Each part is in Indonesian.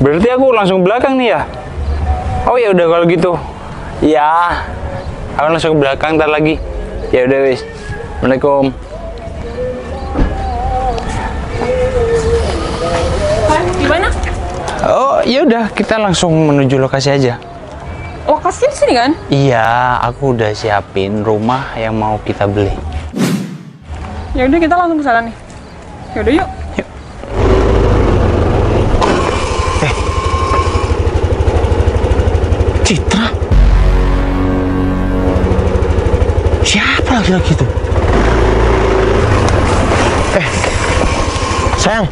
Berarti aku langsung belakang nih ya? Oh ya udah kalau gitu. Ya, aku langsung ke belakang ntar lagi. Ya udah wis. Assalamualaikum. Gimana? Oh ya udah kita langsung menuju lokasi aja. Lokasi di sini kan? Iya, aku udah siapin rumah yang mau kita beli. Ya udah kita langsung ke sana nih. Ya udah yuk. Citra? Siapa laki-laki itu? Sayang.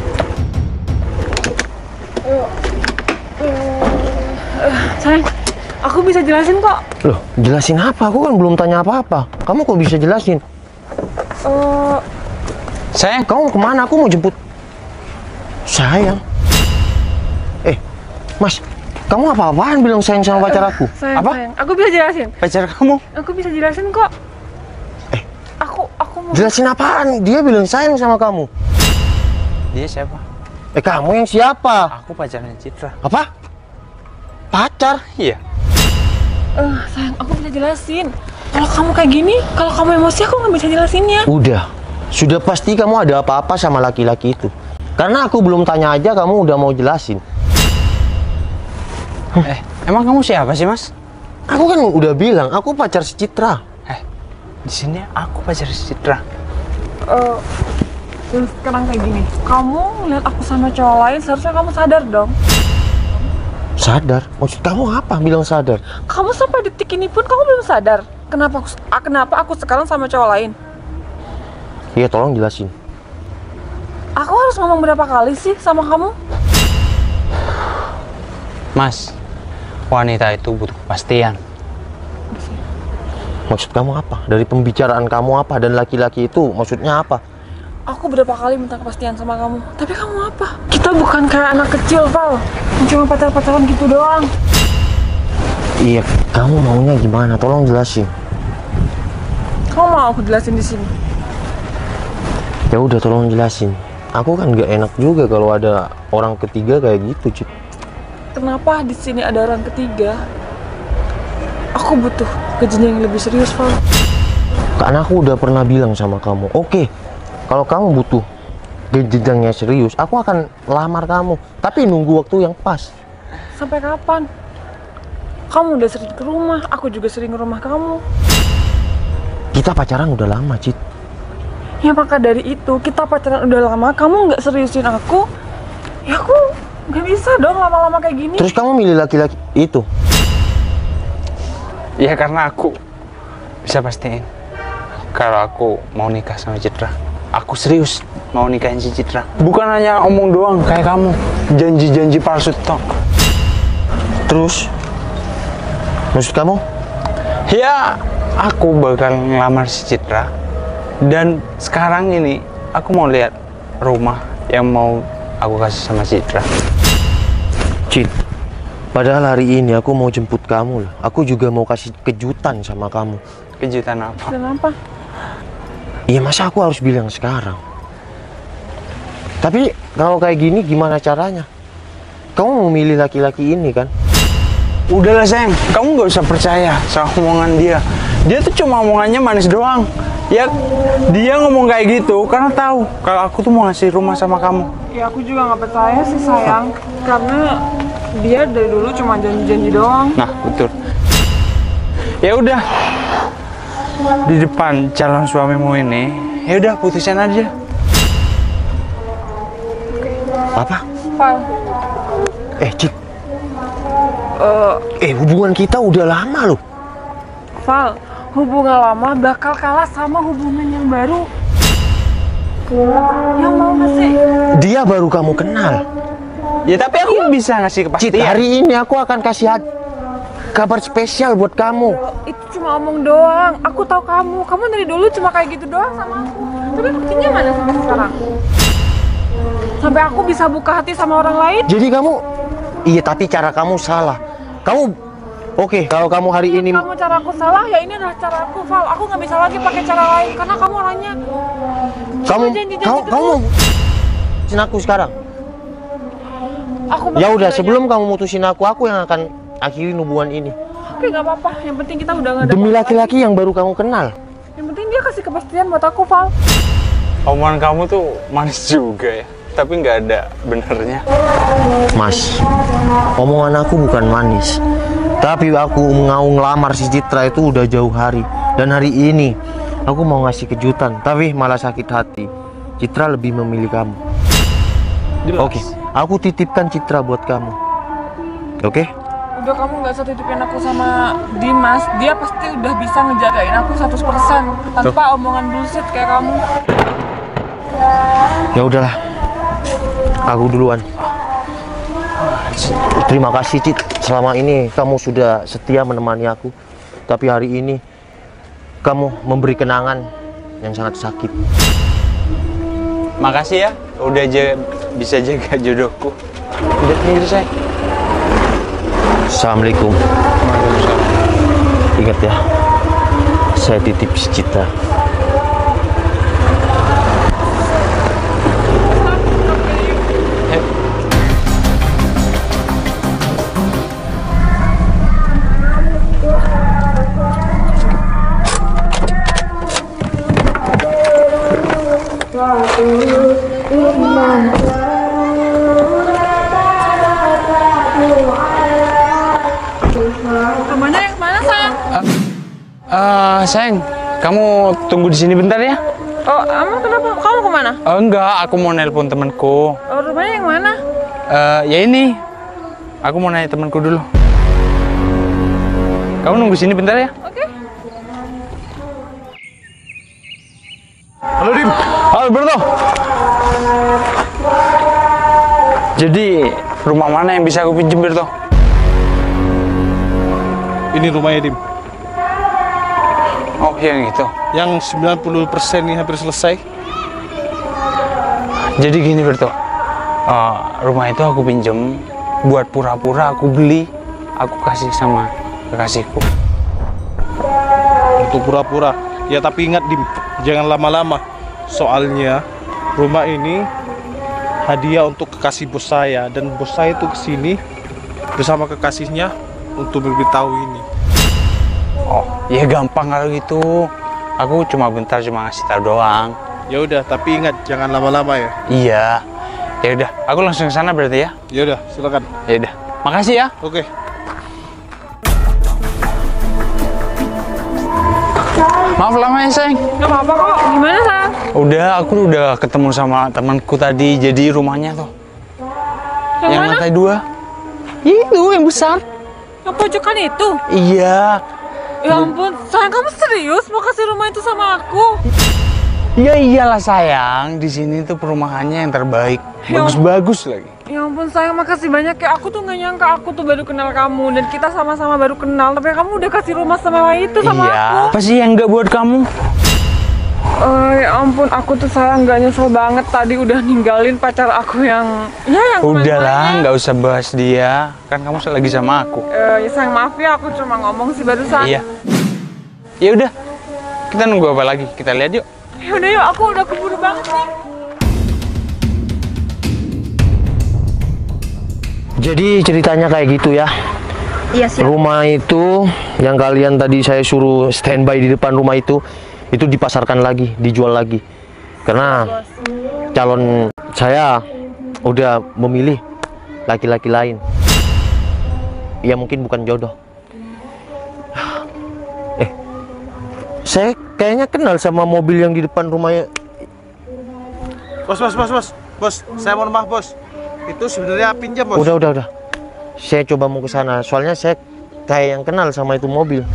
Sayang, aku bisa jelasin kok. Loh, jelasin apa? Aku kan belum tanya apa-apa. Kamu kok bisa jelasin? Sayang, Kamu mau kemana? Aku mau jemput. Sayang. Mas, kamu apa-apaan bilang sayang sama pacar aku? Sayang, Apa? sayang. Aku bisa jelasin. pacar kamu? Aku bisa jelasin kok. Aku mau. Jelasin apaan? Dia bilang sayang sama kamu. Dia siapa? Kamu yang siapa? Aku pacarnya Citra. Apa? Pacar? Iya. Sayang, aku bisa jelasin. Kalau kamu kayak gini, kalau kamu emosi, aku nggak bisa jelasinnya. Udah. Sudah pasti kamu ada apa-apa sama laki-laki itu. Karena aku belum tanya aja kamu udah mau jelasin. Emang kamu siapa sih, Mas? Aku kan udah bilang, aku pacar si Citra. Di sini aku pacar Citra. Dan sekarang kayak gini, kamu ngeliat aku sama cowok lain, seharusnya kamu sadar dong. Sadar? Maksud kamu apa bilang sadar? Kamu sampai detik ini pun kamu belum sadar. Kenapa aku sekarang sama cowok lain? Iya, tolong jelasin. Aku harus ngomong berapa kali sih sama kamu? Mas, wanita itu butuh kepastian. Maksud kamu apa? Dari pembicaraan kamu apa? Dan laki-laki itu maksudnya apa? Aku berapa kali minta kepastian sama kamu, tapi kamu apa? Kita bukan kayak anak kecil, Val. Cuma pacar-pacaran gitu doang. Iya, kamu maunya gimana? Tolong jelasin. Kamu mau aku jelasin di sini? Ya udah, tolong jelasin. Aku kan gak enak juga kalau ada orang ketiga kayak gitu, Cip. Kenapa di sini ada orang ketiga? Aku butuh kejenjang yang lebih serius, Val. Karena aku udah pernah bilang sama kamu, oke, kalau kamu butuh jenjangnya serius, aku akan lamar kamu. Tapi nunggu waktu yang pas. Sampai kapan? Kamu udah sering ke rumah, aku juga sering ke rumah kamu. Kita pacaran udah lama, Cip. Ya maka dari itu, kita pacaran udah lama, kamu nggak seriusin aku, ya aku nggak bisa dong lama-lama kayak gini. Terus kamu milih laki-laki itu? Ya karena aku bisa pastiin kalau aku mau nikah sama Citra. Aku serius mau nikahin si Citra. Bukan hanya omong doang kayak kamu, janji-janji palsu tok. Terus? Maksud kamu? Ya, aku bakal ngelamar si Citra. Dan sekarang ini aku mau lihat rumah yang mau aku kasih sama Citra. Cip, padahal hari ini aku mau jemput kamu loh. Aku juga mau kasih kejutan sama kamu. Kejutan apa? Dan apa? Iya, masa aku harus bilang sekarang? Tapi kalau kayak gini gimana caranya? Kamu mau milih laki-laki ini kan? Udahlah sayang, kamu nggak usah percaya sama omongan dia. Dia tuh cuma omongannya manis doang. Ya, dia ngomong kayak gitu karena tahu kalau aku tuh mau ngasih rumah sama kamu. Ya aku juga nggak percaya sih sayang, karena dia dari dulu cuma janji-janji doang. Nah, betul. Ya udah, di depan calon suamimu ini, ya udah putusin aja. Apa? Val, Cip. Hubungan kita udah lama loh. Val, hubungan lama bakal kalah sama hubungan yang baru. Yang mau nggak sih? Dia baru kamu kenal. Ya tapi aku bisa ngasih Cip, kepastian. hari ini aku akan kasih kabar spesial buat kamu. Itu cuma omong doang. Aku tahu kamu dari dulu cuma kayak gitu doang sama aku. Tapi buktinya mana sampai sekarang? Sampai aku bisa buka hati sama orang lain. Jadi kamu, iya tapi cara kamu salah. Kamu, oke, kalau kamu hari ini, Kamu cara aku salah, ya ini adalah cara aku, Val. Aku nggak bisa lagi pakai cara lain karena kamu orangnya. kamu janji-janji mau terus. aku sekarang. Ya udah, sebelum kamu mutusin aku yang akan akhiri hubungan ini. Oke, nggak apa-apa. Yang penting kita udah nggak ada. Demi laki-laki yang baru kamu kenal. Yang penting dia kasih kepastian buat aku, Val. Omongan kamu tuh manis juga ya, tapi nggak ada benernya. Mas, omongan aku bukan manis. Tapi aku mau ngelamar si Citra itu udah jauh hari. Dan hari ini aku mau ngasih kejutan, tapi malah sakit hati. Citra lebih memilih kamu. Oke, aku titipkan Citra buat kamu. Oke? Udah, kamu nggak usah titipin aku sama Dimas. Dia pasti udah bisa ngejagain aku 100% tanpa omongan bullshit kayak kamu. Ya udahlah, aku duluan. Terima kasih, Cit. Selama ini kamu sudah setia menemani aku. Tapi hari ini kamu memberi kenangan yang sangat sakit. Makasih ya, udah bisa jaga jodohku. Udah nih saya. Assalamualaikum. Ingat ya, saya titip si Citra. Rumahnya yang mana, sayang? Sayang, kamu tunggu di sini bentar ya. Oh, emang kenapa? Kamu kemana? Enggak, aku mau nelpon temanku. Oh, rumahnya yang mana? Ya ini, aku mau nanya temanku dulu. Kamu nunggu sini bentar ya. Oke. Halo Dim. Halo Berto. Jadi rumah mana yang bisa aku pinjam Berto? Ini rumahnya Dim. Oh yang itu. Yang 90% nih hampir selesai. Jadi gini Berto, rumah itu aku pinjam buat pura-pura aku beli, aku kasih sama kekasihku. Untuk pura-pura. Ya tapi ingat Dim, jangan lama-lama. Soalnya rumah ini hadiah untuk kekasih bos saya, dan bos saya itu kesini bersama kekasihnya untuk memberitahu ini. Oh, ya gampang kalau gitu. Aku cuma bentar, cuma ngasih tahu doang. Ya udah, tapi ingat jangan lama-lama ya. Iya. Ya udah, aku langsung ke sana berarti ya. Ya udah, silakan. Ya udah. Makasih ya. Oke. Maaf lama ya, sayang. Gak apa-apa kok. Gimana, sayang? Aku udah ketemu sama temanku tadi. Jadi rumahnya tuh Yang mana? lantai 2. Itu yang besar. Yang pojokan itu? Iya. Ya ampun, sayang, kamu serius mau kasih rumah itu sama aku? Ya iyalah sayang, di sini tuh perumahannya yang terbaik, bagus-bagus lagi. Ya ampun, sayang, makasih banyak ya. Aku tuh nggak nyangka aku tuh baru kenal kamu dan kita sama-sama baru kenal, tapi kamu udah kasih rumah sama itu sama Iya. aku. Apa sih yang nggak buat kamu? Ya ampun, aku tuh sayang nggak nyesel banget tadi udah ninggalin pacar aku yang yang Udahlah, nggak usah bahas dia. Kan kamu lagi sama aku. Ya sayang, maaf ya, aku cuma ngomong sih barusan. Iya. Ya udah, kita nunggu apa lagi? Kita lihat yuk. Ya udah yuk, aku udah keburu banget nih. Jadi ceritanya kayak gitu ya. Iya sih. Rumah itu yang kalian tadi saya suruh standby di depan rumah itu dipasarkan lagi, dijual lagi. Karena calon saya udah memilih laki-laki lain. Ya mungkin bukan jodoh. Saya kayaknya kenal sama mobil yang di depan rumahnya. Bos, saya mohon maaf bos. Itu sebenarnya pinjam bos. Udah. Saya coba mau ke sana. Soalnya saya kayak yang kenal sama itu mobil.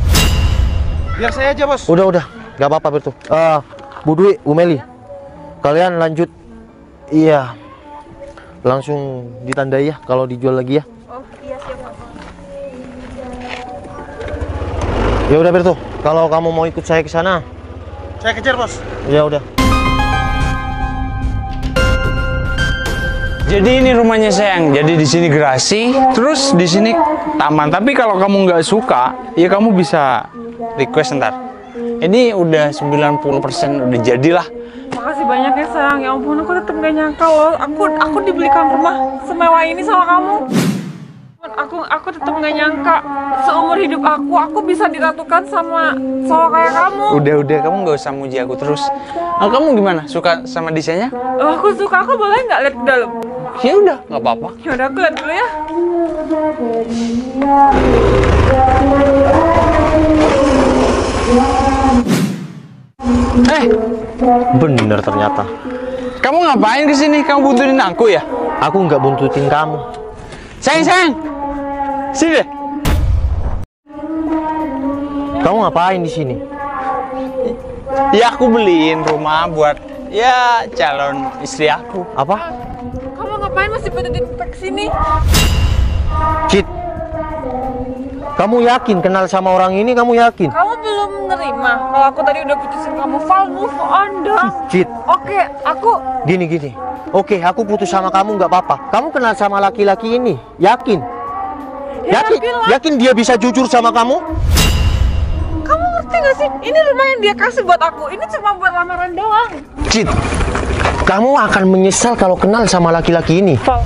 Biar saya aja bos. Udah. Gak apa-apa Bertu. Bu Dwi, Bu Meli, kalian lanjut. Iya. Langsung ditandai ya kalau dijual lagi ya. Oh iya siap. Ya udah Bertu, kalau kamu mau ikut saya ke sana. Saya kejar bos. Ya udah. Jadi ini rumahnya sayang. Jadi di sini gerasi, terus di sini taman. Tapi kalau kamu nggak suka, ya kamu bisa request ntar. Ini udah 90% udah jadilah. Makasih makasih banyak ya sayang. Ya ampun, aku tetap gak nyangka loh. Aku dibelikan rumah semewah ini sama kamu. Aku tetap gak nyangka seumur hidup aku bisa diratukan sama kayak kamu. Udah, kamu nggak usah muji aku terus. Kamu gimana? Suka sama desainnya? Aku suka. Aku boleh nggak lihat ke dalam? Ya udah, nggak apa-apa. Ya udah, aku lihat dulu ya. Bener ternyata. Kamu ngapain kesini? Kamu buntutin aku ya? Aku nggak buntutin kamu. Sayang, sini deh. Kamu ngapain di sini? Ya aku beliin rumah buat ya calon istri aku. Apa? Kamu ngapain masih buntutin ke sini? Cit, kamu yakin kenal sama orang ini? Kamu yakin? Kamu belum menerima kalau aku tadi udah putusin kamu. Val, move on dong. Cit, Oke, aku gini. Oke, aku putus sama kamu nggak apa-apa. Kamu kenal sama laki-laki ini? Yakin? Ya, Yakin dia bisa jujur sama kamu? kamu ngerti gak sih? Ini rumah yang dia kasih buat aku. Ini cuma buat lamaran doang. Cit, kamu akan menyesal kalau kenal sama laki-laki ini. Val,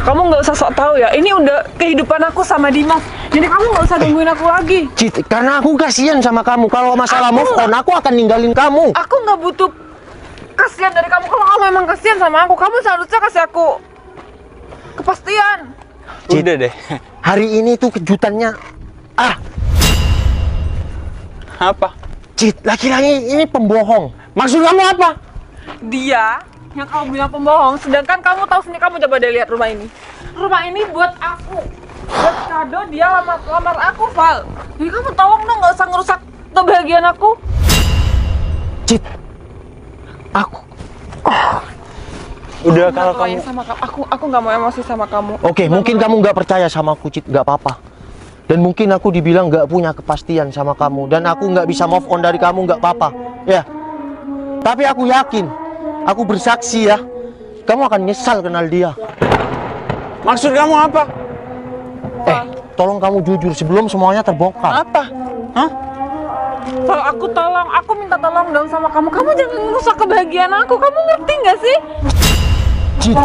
kamu nggak usah sok tahu ya. Ini udah kehidupan aku sama Dimas. Jadi kamu nggak usah gangguin aku lagi. Cit, karena aku kasihan sama kamu. Kalau masalah move on, aku akan ninggalin kamu. Aku nggak butuh kasihan dari kamu. Kalau kamu emang kasihan sama aku, kamu seharusnya kasih aku kepastian. Cit, Udah deh. hari ini tuh kejutannya. Apa? Cit, laki-laki ini pembohong. Maksud kamu apa? Dia yang kamu bilang pembohong, sedangkan kamu tahu sendiri. Kamu coba deh lihat rumah ini. Rumah ini buat aku, buat kado dia lamar aku, Val. Jadi kamu tolong dong, nggak usah ngerusak kebahagiaan aku. Cit, aku. Udah Aku kalau nggak mau kamu sama kamu, aku nggak mau emosi sama kamu. Oke, mungkin kamu nggak percaya sama aku, Cit. Nggak apa-apa. Dan mungkin aku dibilang nggak punya kepastian sama kamu. Dan aku nggak bisa move on dari kamu, nggak apa-apa. Ya. Tapi aku yakin, aku bersaksi ya, kamu akan nyesal kenal dia. maksud kamu apa? Tolong kamu jujur sebelum semuanya terbongkar. Apa? Hah? Val, aku minta tolong dong sama kamu. Kamu jangan merusak kebahagiaan aku. Kamu ngerti nggak sih? Cit,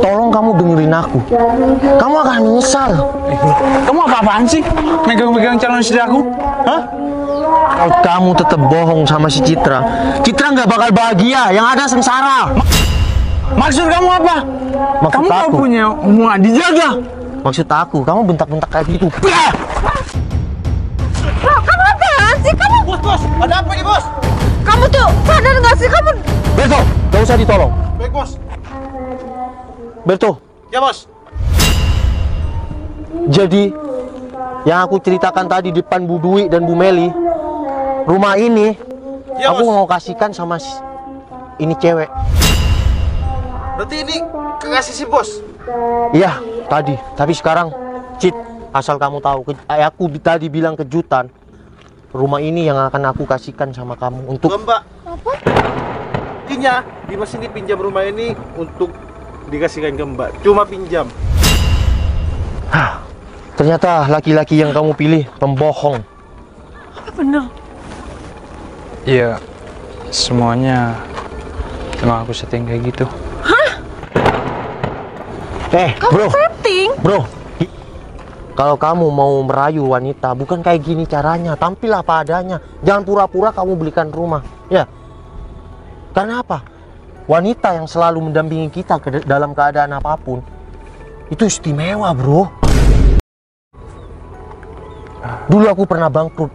tolong kamu dengerin aku. Kamu akan menyesal. Kamu apa-apaan sih? Megang-megang calon istri aku? Hah? Kalau kamu tetap bohong sama si Citra nggak bakal bahagia. Yang ada sengsara. Maksud kamu apa? Maksud Kamu aku. mau punya hubungan dijaga? Maksud aku, kamu bentak-bentak kayak gitu. Val, kamu apaan sih? Bos, ada apa nih bos? Kamu tuh sadar nggak sih kamu? Berto, gak usah ditolong. Baik bos. Berto, Ya bos. jadi yang aku ceritakan tadi depan Bu Dwi dan Bu Meli, rumah ini Ya aku bos. mau kasihkan sama ini cewek. Berarti ini kekasih si bos. Iya, tadi. Tapi sekarang, Cit, asal kamu tahu, aku tadi bilang kejutan. Rumah ini yang akan aku kasihkan sama kamu untuk. Mbak. Apa? Intinya Dimas ini pinjam rumah ini untuk dikasihkan ke Mbak. Cuma pinjam. Ternyata laki-laki yang kamu pilih pembohong. Bener. Iya, semuanya emang aku setting kayak gitu. Bro, Setting. bro. Kalau kamu mau merayu wanita, bukan kayak gini caranya. Tampil apa adanya. Jangan pura-pura kamu belikan rumah. Ya. Karena apa? Wanita yang selalu mendampingi kita dalam keadaan apapun, itu istimewa, bro. Dulu aku pernah bangkrut.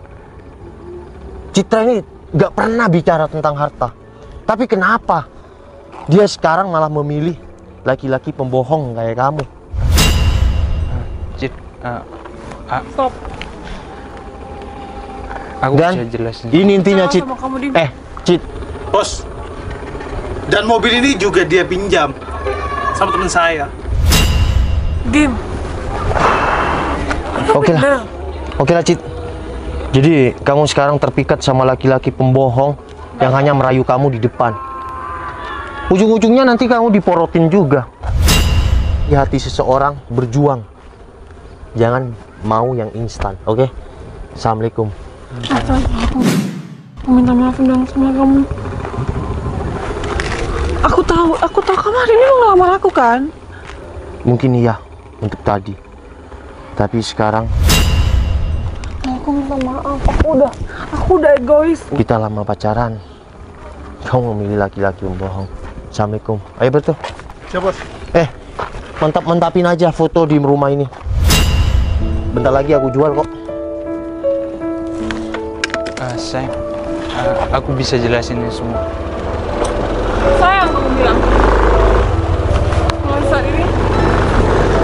Citra ini gak pernah bicara tentang harta. Tapi kenapa dia sekarang malah memilih laki-laki pembohong kayak kamu? Cit, Stop. aku Dan bisa jelasin. ini intinya, Sama Cit. kamu, Dim. Cit, Bos. Dan mobil ini juga dia pinjam sama teman saya. Dim. oke lah. Oke lah, Cit. Jadi kamu sekarang terpikat sama laki-laki pembohong yang hanya merayu kamu di depan. Ujung-ujungnya nanti kamu diporotin juga. Di hati seseorang berjuang. Jangan mau yang instan, oke? Assalamualaikum. Aku minta maaf dong sama kamu. Aku tahu kamu hari ini mau ngelamar aku kan? Mungkin iya untuk tadi. Tapi sekarang Aku minta maaf, aku udah egois. kita lama pacaran. Kau memilih laki-laki pembohong. Assalamualaikum. Ayo betul. Siapa? Mantap-mantapin aja foto di rumah ini. Bentar lagi aku jual kok. Sayang, aku bisa jelasin ini semua. Sayang kamu bilang. Mulai saat ini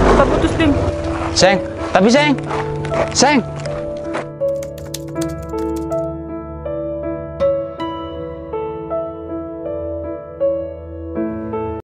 kita putus, Dim. Sayang, sayang.